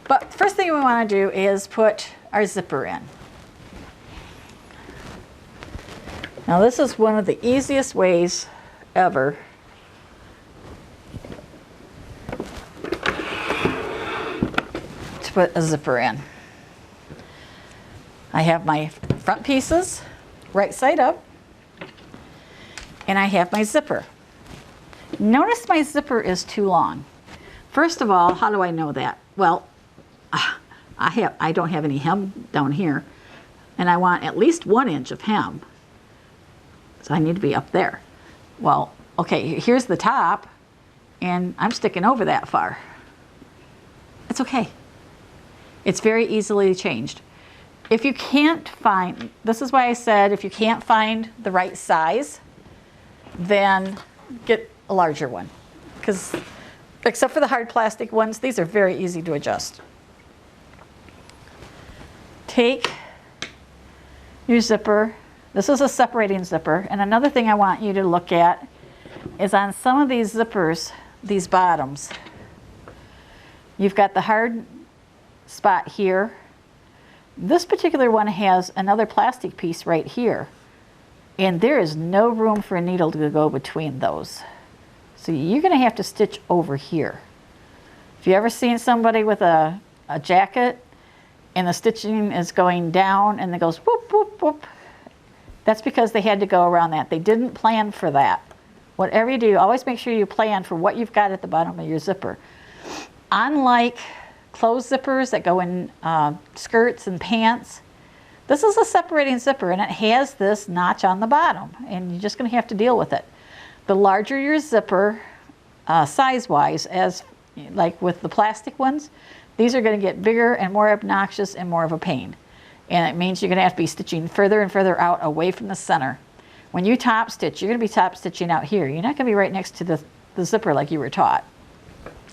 But first thing we want to do is put our zipper in. Now this is one of the easiest ways ever to put a zipper in. I have my front pieces right side up, and I have my zipper. Notice my zipper is too long. First of all, how do I know that? Well, I don't have any hem down here, and I want at least 1 inch of hem. So I need to be up there. Well, okay, here's the top, and I'm sticking over that far. It's okay. It's very easily changed. If you can't find, this is why I said if you can't find the right size, then get a larger one. Because except for the hard plastic ones, these are very easy to adjust. Take your zipper. This is a separating zipper. And another thing I want you to look at is on some of these zippers, these bottoms, you've got the hard spot here. This particular one has another plastic piece right here. And there is no room for a needle to go between those. So you're going to have to stitch over here. If you ever seen somebody with a jacket and the stitching is going down and it goes whoop, whoop, whoop, that's because they had to go around that. They didn't plan for that. Whatever you do, always make sure you plan for what you've got at the bottom of your zipper. Unlike closed zippers that go in skirts and pants, this is a separating zipper and it has this notch on the bottom, and you're just going to have to deal with it. The larger your zipper, size-wise, as like with the plastic ones, these are going to get bigger and more obnoxious and more of a pain. And it means you're going to have to be stitching further and further out away from the center. When you top stitch, you're going to be top stitching out here. You're not going to be right next to the zipper like you were taught.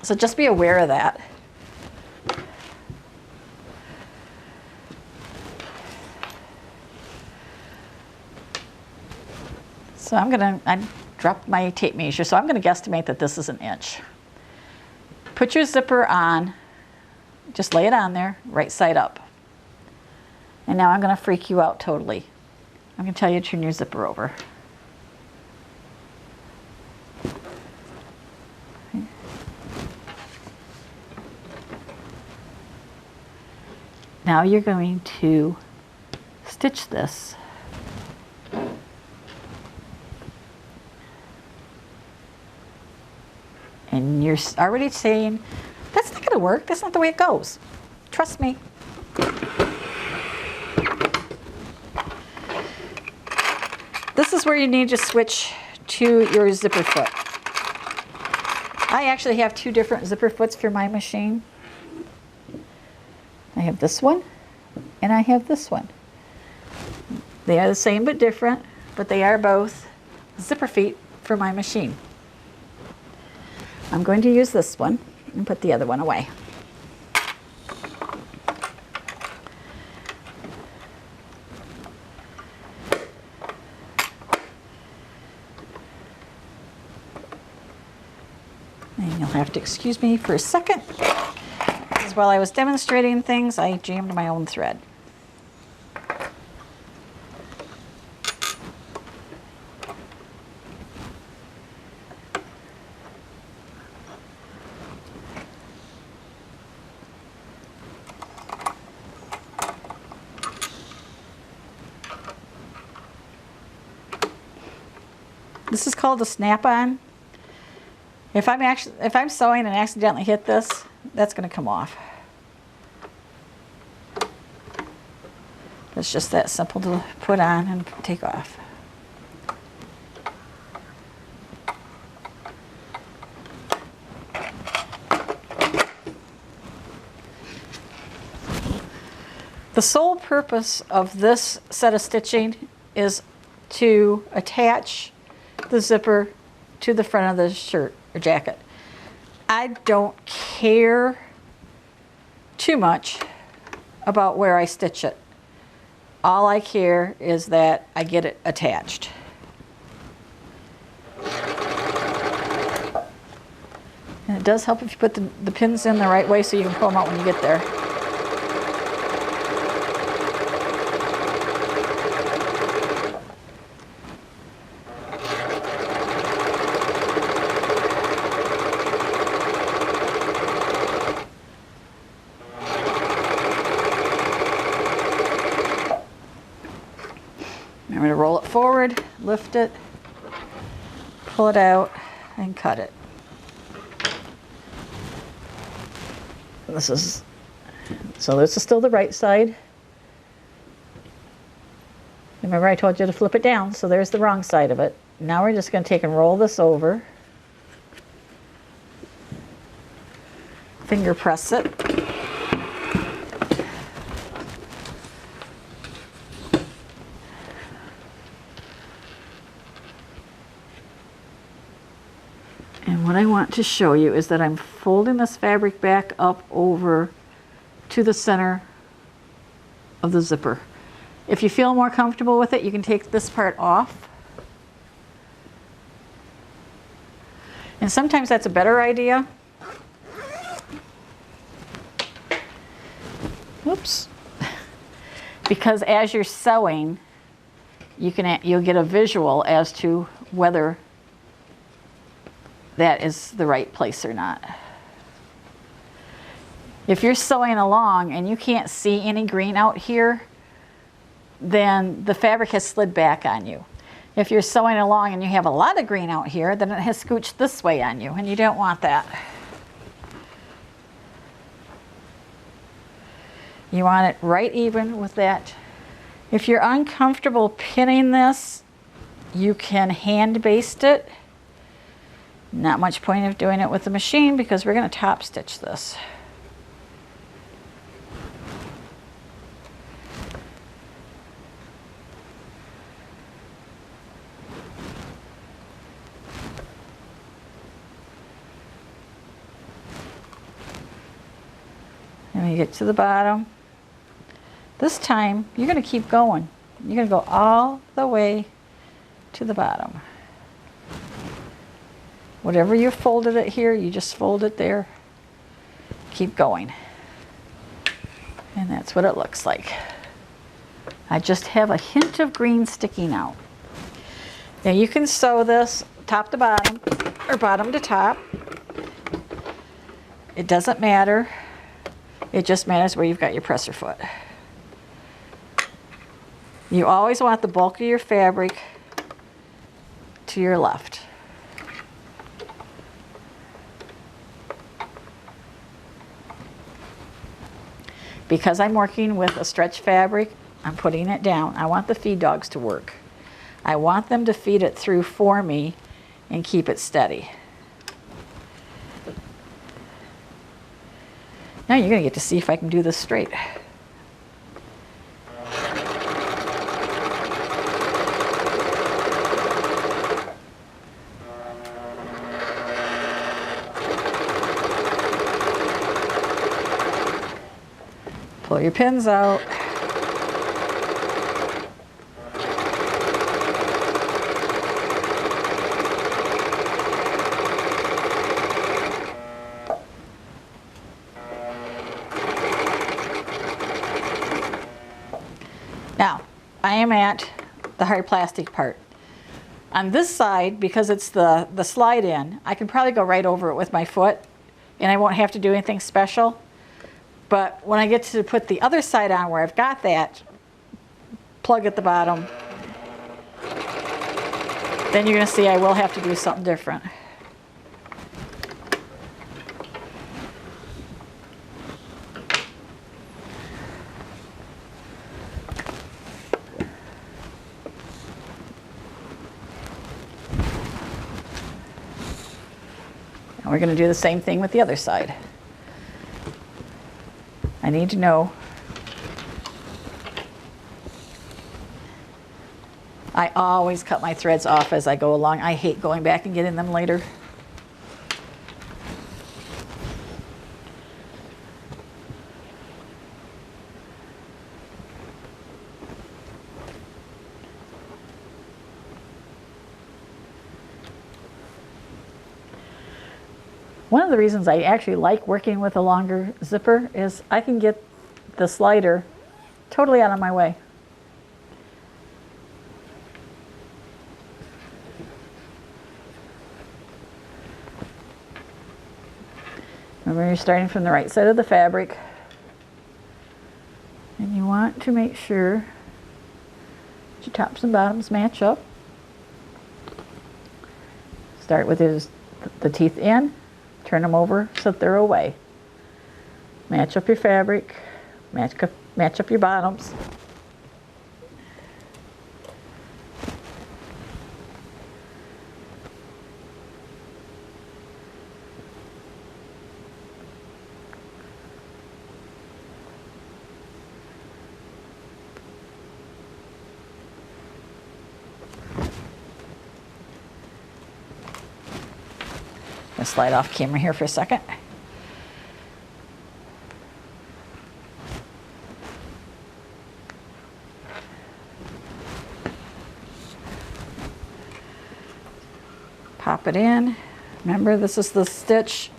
So just be aware of that. So I dropped my tape measure, so I'm going to guesstimate that this is 1 inch. Put your zipper on, just lay it on there, right side up. And now I'm going to freak you out totally. I'm going to tell you to turn your zipper over. Now you're going to stitch this. And you're already saying, that's not going to work. That's not the way it goes. Trust me. This is where you need to switch to your zipper foot. I actually have 2 different zipper foots for my machine. I have this one and I have this one. They are the same but different, but they are both zipper feet for my machine. I'm going to use this one and put the other one away. And you'll have to excuse me for a second, because while I was demonstrating things, I jammed my own thread. This is called a snap-on. If I'm sewing and accidentally hit this, that's going to come off. It's just that simple to put on and take off. The sole purpose of this set of stitching is to attach the zipper to the front of the shirt or jacket. I don't care too much about where I stitch it. All I care is that I get it attached. And it does help if you put the pins in the right way so you can pull them out when you get there. Remember to roll it forward, lift it, pull it out, and cut it. This is still the right side. Remember I told you to flip it down, so there's the wrong side of it. Now we're just going to take and roll this over. Finger press it. And what I want to show you is that I'm folding this fabric back up over to the center of the zipper. If you feel more comfortable with it, you can take this part off. And sometimes that's a better idea. Oops. Because as you're sewing, you'll get a visual as to whether that is the right place or not. If you're sewing along and you can't see any green out here, then the fabric has slid back on you. If you're sewing along and you have a lot of green out here, then it has scooched this way on you, and you don't want that. You want it right even with that. If you're uncomfortable pinning this, you can hand baste it. Not much point of doing it with the machine because we're going to top stitch this. And when you get to the bottom, this time you're going to keep going. You're going to go all the way to the bottom. Whatever you folded it here, you just fold it there. Keep going. And that's what it looks like. I just have a hint of green sticking out. Now you can sew this top to bottom or bottom to top. It doesn't matter. It just matters where you've got your presser foot. You always want the bulk of your fabric to your left. Because I'm working with a stretch fabric, I'm putting it down. I want the feed dogs to work. I want them to feed it through for me and keep it steady. Now you're going to get to see if I can do this straight. Pull your pins out. Now, I am at the hard plastic part. On this side, because it's the slide in, I can probably go right over it with my foot and I won't have to do anything special. But when I get to put the other side on where I've got that plug at the bottom, then you're going to see I will have to do something different. And we're going to do the same thing with the other side. I need to know. I always cut my threads off as I go along. I hate going back and getting them later. One of the reasons I actually like working with a longer zipper is I can get the slider totally out of my way. Remember, you're starting from the right side of the fabric, and you want to make sure that your tops and bottoms match up. Start with the teeth in, turn them over so that they're away. Match up your fabric, match up your bottoms. I'm gonna slide off camera here for a second. Pop it in. Remember, this is the stitch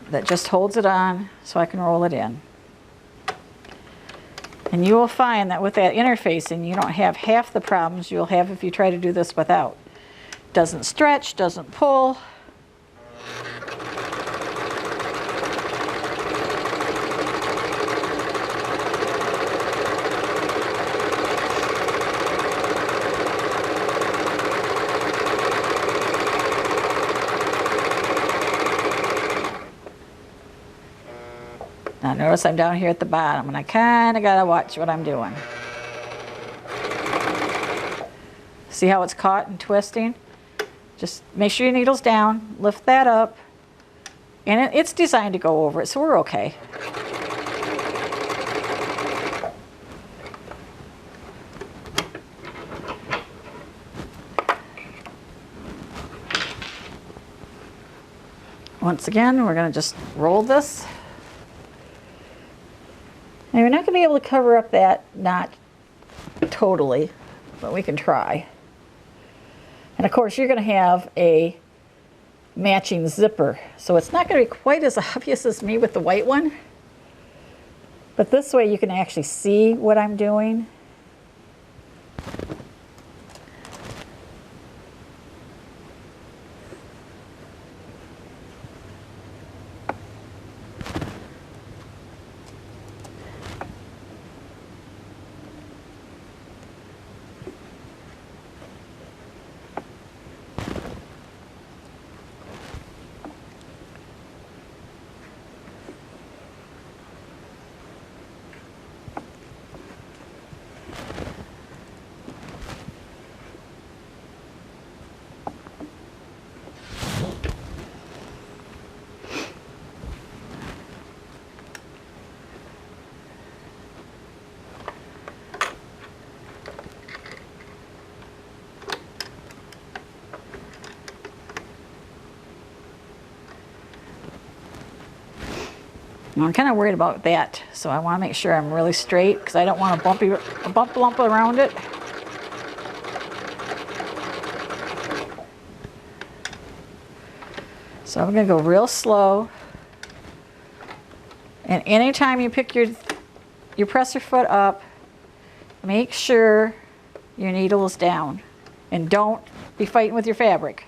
that just holds it on so I can roll it in. And you will find that with that interfacing, you don't have half the problems you'll have if you try to do this without. Doesn't stretch, doesn't pull. Now notice I'm down here at the bottom and I kind of got to watch what I'm doing. See how it's caught and twisting? Just make sure your needle's down, lift that up, and it's designed to go over it, so we're okay. Once again, we're going to just roll this. Now you're not going to be able to cover up that knot totally, but we can try. And of course you're going to have a matching zipper, so it's not going to be quite as obvious as me with the white one, but this way you can actually see what I'm doing. I'm kind of worried about that, so I want to make sure I'm really straight because I don't want a bump lump around it. So I'm going to go real slow. And anytime you pick your presser foot up, make sure your needle is down and don't be fighting with your fabric.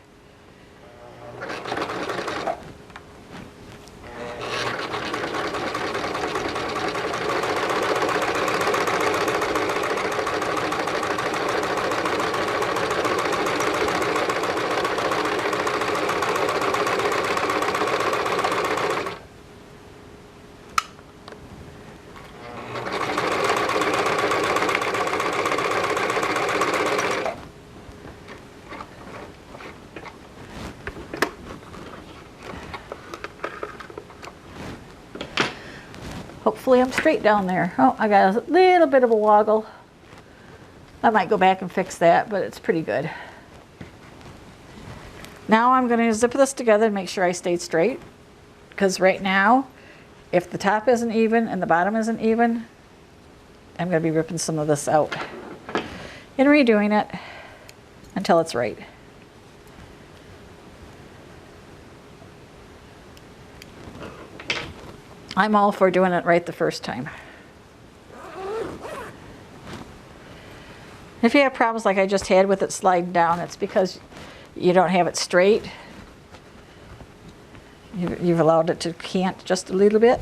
Hopefully I'm straight down there. Oh, I got a little bit of a woggle. I might go back and fix that, but it's pretty good. Now I'm going to zip this together and make sure I stay straight. Because right now, if the top isn't even and the bottom isn't even, I'm going to be ripping some of this out and redoing it until it's right. I'm all for doing it right the first time. If you have problems like I just had with it sliding down, it's because you don't have it straight. You've allowed it to cant just a little bit.